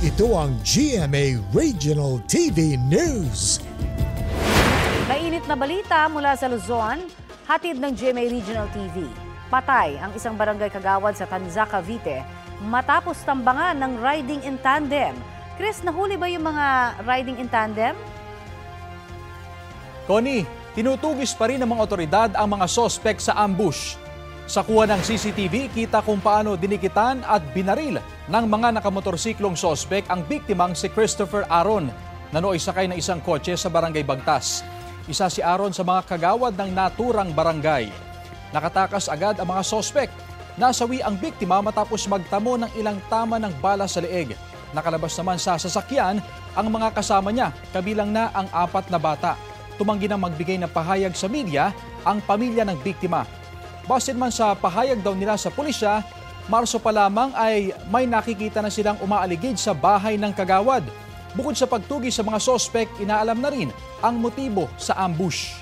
Ito ang GMA Regional TV News. Mainit na balita mula sa Luzon, hatid ng GMA Regional TV. Patay ang isang barangay kagawad sa Tanza, Cavite matapos tambangan ng riding in tandem. Chris, nahuli ba yung mga riding in tandem? Connie, tinutugis pa rin ng mga otoridad ang mga sospek sa ambush. Sa kuha ng CCTV, kita kung paano dinikitan at binaril ng mga nakamotorsiklong sospek ang biktimang si Christopher Aron na nooy sakay ng isang kotse sa barangay Bagtas. Isa si Aron sa mga kagawad ng naturang barangay. Nakatakas agad ang mga sospek. Nasawi ang biktima matapos magtamo ng ilang tama ng bala sa leeg. Nakalabas naman sa sasakyan ang mga kasama niya, kabilang na ang 4 na bata. Tumanggi na magbigay ng pahayag sa media ang pamilya ng biktima. Base man sa pahayag daw nila sa pulisya, Marso pa lamang ay may nakikita na silang umaaligid sa bahay ng kagawad. Bukod sa pagtugis sa mga sospek, inaalam na rin ang motibo sa ambush.